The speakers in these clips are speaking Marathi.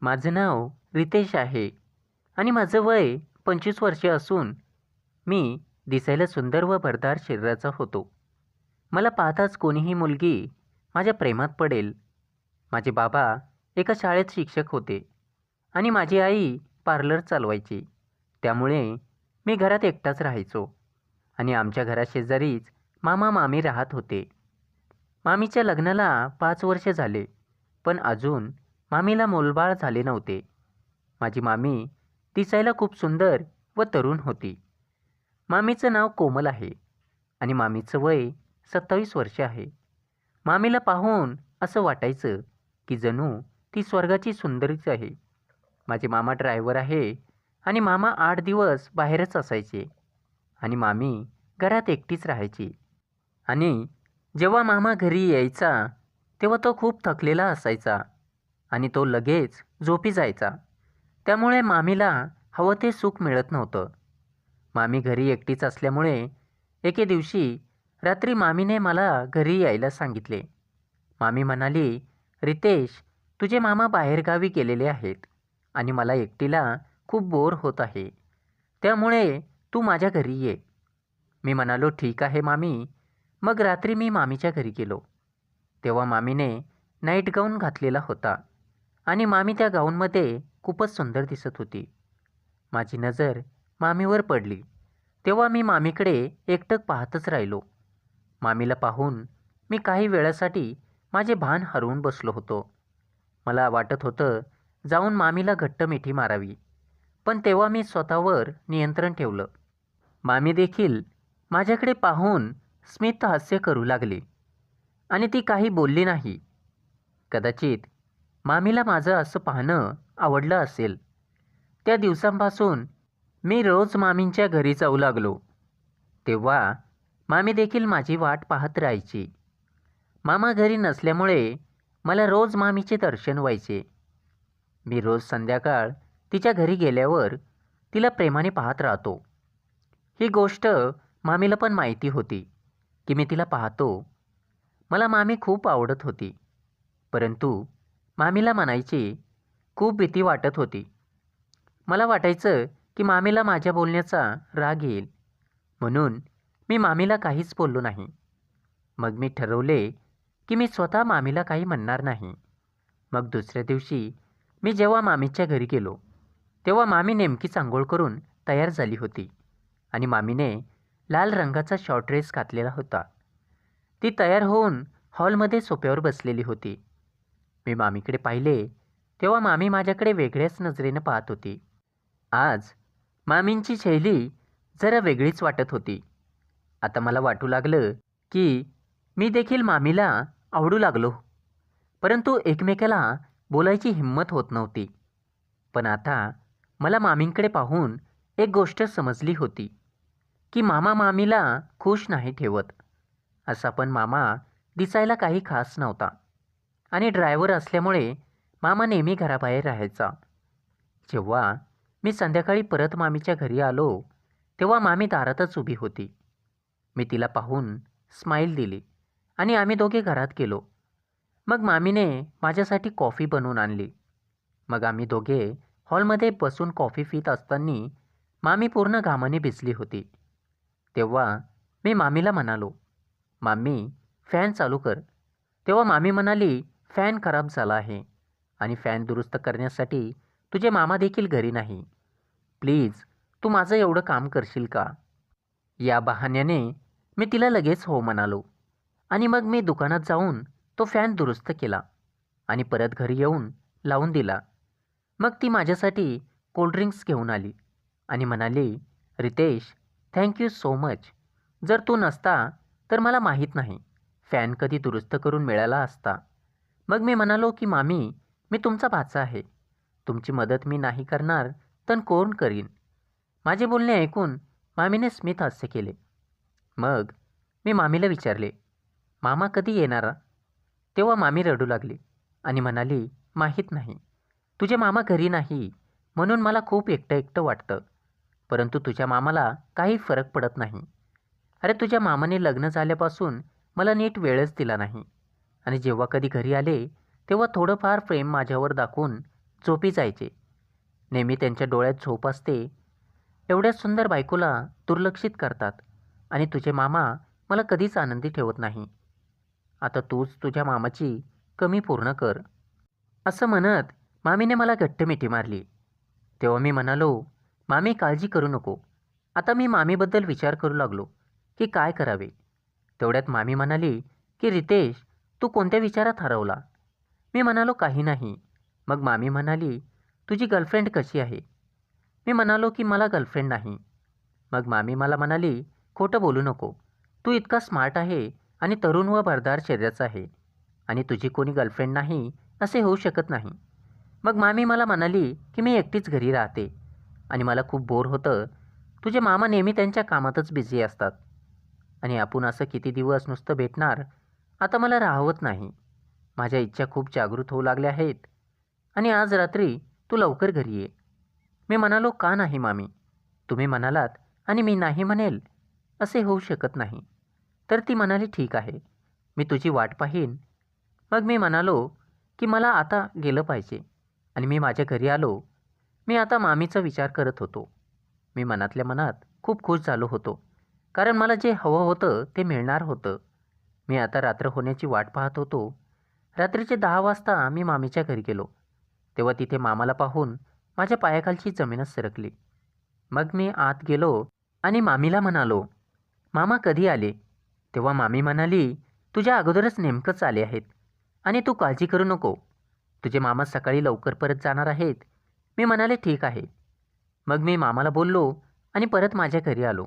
माझं नाव रितेश आहे आणि माझं वय 25 वर्षे असून मी दिसायला सुंदर व भरदार शरीराचा होतो. मला पाहताच कोणीही मुलगी माझ्या प्रेमात पडेल. माझे बाबा एका शाळेत शिक्षक होते आणि माझी आई पार्लर चालवायची. त्यामुळे मी घरात एकटाच राहायचो आणि आमच्या घराशेजारीच मामा मामी राहत होते. मामीच्या लग्नाला 5 वर्ष झाले, पण अजून मामीला मूलबाळ झाले नव्हते. माझी मामी दिसायला खूप सुंदर व तरुण होती. मामीचं नाव कोमल आहे आणि मामीचं वय 27 वर्ष आहे. मामीला पाहून असं वाटायचं की जणू ती स्वर्गाची सुंदरीच आहे. माझे मामा ड्रायव्हर आहे आणि मामा 8 दिवस बाहेरच असायचे आणि मामी घरात एकटीच राहायची. आणि जेव्हा मामा घरी यायचा तेव्हा तो खूप थकलेला असायचा आणि तो लगेच झोपी जायचा. त्यामुळे मामीला हवं ते सुख मिळत नव्हतं. मामी घरी एकटीच असल्यामुळे एके दिवशी रात्री मामीने मला घरी यायला सांगितले. मामी म्हणाली, रितेश, तुझे मामा बाहेरगावी गेलेले आहेत आणि मला एकटीला खूप बोर होत आहे. त्यामुळे तू माझ्या घरी ये. मी म्हणालो, ठीक आहे मामी. मग रात्री मी मामीच्या घरी गेलो. तेव्हा मामीने नाईट गाऊन घातलेला होता आणि मामी त्या गाऊनमध्ये खूपच सुंदर दिसत होती. माझी नजर मामीवर पडली. तेव्हा मी मामीकडे एकटक पाहतच राहिलो. मामीला पाहून मी काही वेळासाठी माझे भान हरवून बसलो होतो. मला वाटत होतं जाऊन मामीला घट्ट मिठी मारावी, पण तेव्हा मी स्वतःवर नियंत्रण ठेवलं. मामी देखील माझ्याकडे पाहून स्मित हास्य करू लागली आणि ती काही बोलली नाही. कदाचित मामीला माझं असं पाहणं आवडलं असेल. त्या दिवसांपासून मी रोज मामींच्या घरी जाऊ लागलो. तेव्हा मामी देखील माझी वाट पाहत राहायची. मामा घरी नसल्यामुळे मला रोज मामीचे दर्शन व्हायचे. मी रोज संध्याकाळ तिच्या घरी गेल्यावर तिला प्रेमाने पाहत राहतो. ही गोष्ट मामीला पण माहिती होती की मी तिला पाहतो. मला मामी खूप आवडत होती, परंतु मामीला म्हणायची खूप भीती वाटत होती. मला वाटायचं की मामीला माझ्या बोलण्याचा राग येईल, म्हणून मी मामीला काहीच बोललो नाही. मग मी ठरवले की मी स्वतः मामीला काही म्हणणार नाही. मग दुसऱ्या दिवशी मी जेव्हा मामीच्या घरी गेलो तेव्हा मामी नेमकीच आंघोळ करून तयार झाली होती आणि मामीने लाल रंगाचा शॉर्ट ड्रेस घातलेला होता. ती तयार होऊन हॉलमध्ये सोफ्यावर बसलेली होती. मी मामीकडे पाहिले तेव्हा मामी माझ्याकडे वेगळ्याच नजरेनं पाहत होती. आज मामींची शैली जरा वेगळीच वाटत होती. आता मला वाटू लागलं की मी देखील मामीला आवडू लागलो, परंतु एकमेकाला बोलायची हिंमत होत नव्हती. पण आता मला मामींकडे पाहून एक गोष्ट समजली होती की मामा मामीला खुश नाही ठेवत. असा पण मामा दिसायला काही खास नव्हता आणि ड्रायव्हर असल्यामुळे मामा नेहमी घराबाहेर राहायचा. जेव्हा मी संध्याकाळी परत मामीच्या घरी आलो तेव्हा मामी दारातच उभी होती. मी तिला पाहून स्माईल दिली आणि आम्ही दोघे घरात गेलो. मग मामीने माझ्यासाठी कॉफी बनवून आणली. मग आम्ही दोघे हॉलमध्ये बसून कॉफी पीत असताना मामी पूर्ण घामाने भिजली होती. तेव्हा मी मामीला म्हणालो, मामी, फॅन चालू कर. तेव्हा मामी म्हणाली, फॅन खराब झाला आहे आणि फॅन दुरुस्त करण्यासाठी तुझे मामा देखील घरी नाही. प्लीज तू माझं एवढं काम करशील का? या बहाण्याने मी तिला लगेच हो म्हणालो आणि मग मी दुकानात जाऊन तो फॅन दुरुस्त केला आणि परत घरी येऊन लावून दिला. मग ती माझ्यासाठी कोल्ड्रिंक्स घेऊन आली आणि म्हणाली, रितेश, थँक्यू सो मच. जर तू नसता तर मला माहीत नाही फॅन कधी दुरुस्त करून मिळाला असता. मग मी म्हणालो की मामी, मी तुमचा भाचा आहे. तुमची मदत मी नाही करणार तर कोण करीन? माझे बोलणे ऐकून मामीने स्मित हास्य केले. मग मी मामीला विचारले, मामा कधी येणार? तेव्हा मामी रडू लागली आणि म्हणाली, माहीत नाही. तुझे मामा घरी नाही म्हणून मला खूप एकटं एकटं वाटतं, परंतु तुझ्या मामाला काही फरक पडत नाही. अरे, तुझ्या मामाने लग्न झाल्यापासून मला नीट वेळच दिला नाही आणि जेव्हा कधी घरी आले तेव्हा थोडंफार प्रेम माझ्यावर दाखवून झोपी जायचे. नेहमी त्यांच्या डोळ्यात झोप असते. एवढ्या सुंदर बायकोला दुर्लक्षित करतात आणि तुझे मामा मला कधीच आनंदी ठेवत नाही. आता तूच तुझ्या मामाची कमी पूर्ण कर. असं म्हणत मामीने मला घट्ट मिठी मारली. तेव्हा मी म्हणालो, मामी काळजी करू नको. आता मी मामीबद्दल विचार करू लागलो की काय करावे. तेवढ्यात मामी म्हणाली की रितेश, तू कोणत्या विचारात हरवला? मी म्हणालो काही नाही. मग मामी म्हणाली, तुझी गर्लफ्रेंड कशी आहे? मी म्हणालो की मला गर्लफ्रेंड नाही. मग मामी मला म्हणाली, खोटं बोलू नको. तू इतका स्मार्ट आहे आणि तरुण व भरदार शरीराचा आहे आणि तुझी कोणी गर्लफ्रेंड नाही असे होऊ शकत नाही. मग मामी मला म्हणाली की मी एकटीच घरी राहते आणि मला खूप बोर होतं. तुझे मामा नेहमी त्यांच्या कामातच बिझी असतात आणि आपण असं किती दिवस नुसतं भेटणार? आता मला राहवत नाही. माझ्या इच्छा खूप जागृत होऊ लागल्या आहेत आणि आज रात्री तू लवकर घरी ये. मी म्हणालो, का नाही मामी? तुम्ही म्हणालात आणि मी नाही म्हणेल असे होऊ शकत नाही. तर ती म्हणाली, ठीक आहे, मी तुझी वाट पाहीन. मग मी म्हणालो की मला आता गेलं पाहिजे आणि मी माझ्या घरी आलो. मी आता मामीचा विचार करत होतो. मी मनातल्या मनात खूप खुश झालो होतो, कारण मला जे हवं होतं ते मिळणार होतं. मी आता रात्र होण्याची वाट पाहत होतो. रात्रीचे 10 वाजता मी मामीच्या घरी गेलो. तेव्हा तिथे मामाला पाहून माझ्या पायाखालची जमीनच सरकली. मग मी आत गेलो आणि मामीला म्हणालो, मामा कधी आले? तेव्हा मामी म्हणाली, तुझ्या अगोदरच नेमकंच आले आहेत आणि तू काळजी करू नको. तुझे मामा सकाळी लवकर परत जाणार आहेत. मी म्हणाले, ठीक आहे. मग मी मामाला बोललो आणि परत माझ्या घरी आलो.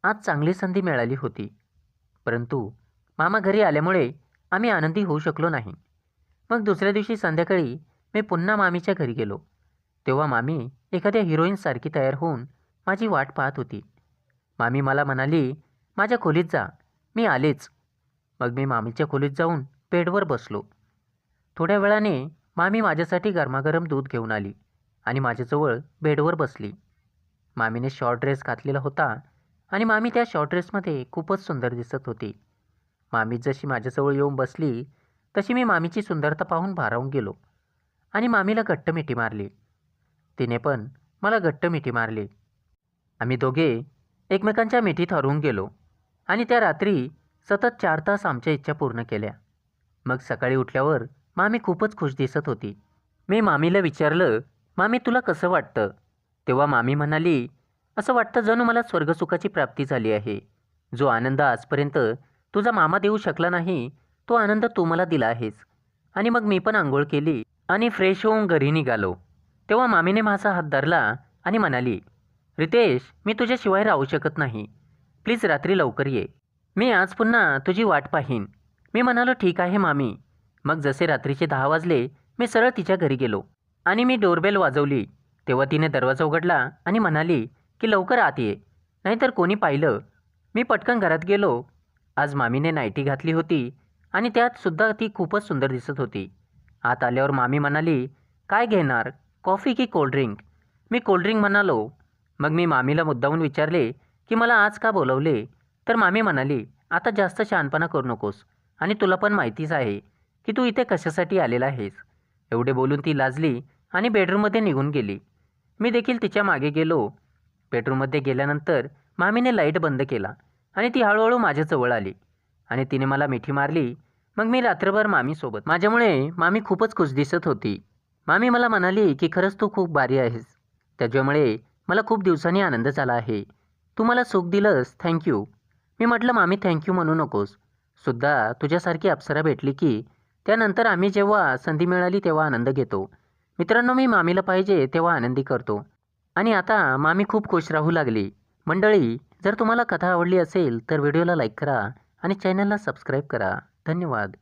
आज चांगली संधी मिळाली होती, परंतु मामा घरी आल्यामुळे आम्ही आनंदी होऊ शकलो नाही. मग दुसऱ्या दिवशी संध्याकाळी मी पुन्हा मामीच्या घरी गेलो. तेव्हा मामी एखाद्या हिरोईनसारखी तयार होऊन माझी वाट पाहत होती. मामी मला म्हणाली, माझ्या खोलीत जा, मी आलेच. मग मी मामीच्या खोलीत जाऊन बेडवर बसलो. थोड्या वेळाने मामी माझ्यासाठी गरमागरम दूध घेऊन आली आणि माझ्याजवळ बेडवर बसली. मामीने शॉर्ट ड्रेस घातलेला होता आणि मामी त्या शॉर्ट ड्रेसमध्ये खूपच सुंदर दिसत होती. मामी जशी माझ्याजवळ येऊन बसली तशी मी मामीची सुंदरता पाहून भारावून गेलो आणि मामीला घट्ट मिठी मारली. तिने पण मला घट्ट मिठी मारली. आम्ही दोघे एकमेकांच्या मिठीत हरवून गेलो आणि त्या रात्री सतत 4 तास आमच्या इच्छा पूर्ण केल्या. मग सकाळी उठल्यावर मामी खूपच खुश दिसत होती. मी मामीला विचारलं, मामी तुला कसं वाटतं? तेव्हा मामी म्हणाली, असं वाटतं जणू मला स्वर्गसुखाची प्राप्ती झाली आहे. जो आनंद आजपर्यंत तुझा मामा देऊ शकला नाही, तो आनंद तू मला दिला आहेस. आणि मग मी पण आंघोळ केली आणि फ्रेश होऊन घरी निघालो. तेव्हा मामीने माझा हात धरला आणि म्हणाली, रितेश, मी तुझ्याशिवाय राहू शकत नाही. प्लीज रात्री लवकर ये. मी आज पुन्हा तुझी वाट पाहीन. मी म्हणालो, ठीक आहे मामी. मग जसे रात्रीचे 10 वाजले, मी सरळ तिच्या घरी गेलो आणि मी डोरबेल वाजवली. तेव्हा तिने दरवाजा उघडला आणि म्हणाली की लवकर आत ये, नाहीतर कोणी पाहिलं. मी पटकन घरात गेलो. आज मामीने नाईटी घातली होती आणि त्यात सुद्धा ती खूपच सुंदर दिसत होती. आत आल्यावर मामी म्हणाली, काय घेणार, कॉफी की कोल्ड्रिंक? मी कोल्ड्रिंक म्हणालो. मग मी मामीला मुद्दामून विचारले की मला आज का बोलवले? तर मामी म्हणाली, आता जास्त शहाणपणा करू नकोस आणि तुला पण माहितीच आहे की तू इथे कशासाठी आलेला आहेस. एवढे बोलून ती लाजली आणि बेडरूममध्ये निघून गेली. मी देखील तिच्या मागे गेलो. बेडरूममध्ये गेल्यानंतर मामीने लाईट बंद केला आणि ती हळूहळू माझ्याजवळ आली आणि तिने मला मिठी मारली. मग मी रात्रभर मामीसोबत. माझ्यामुळे मामी खूपच खुश दिसत होती. मामी मला म्हणाली की खरंच तू खूप भारी आहेस. त्याच्यामुळे मला खूप दिवसांनी आनंद झाला आहे. तू मला सुख दिलंस, थँक्यू. मी म्हटलं, मामी थँक्यू म्हणू नकोस. सुद्धा तुझ्यासारखी अप्सरा भेटली की त्यानंतर आम्ही जेव्हा संधी मिळाली तेव्हा आनंद घेतो. मित्रांनो, मी मामीला पाहिजे तेव्हा आनंदी करतो आणि आता मामी खूप खुश राहू लागली. मंडळी, जर तुम्हाला कथा आवडली असेल तर व्हिडिओला लाईक करा आणि चॅनलला सबस्क्राईब करा. धन्यवाद.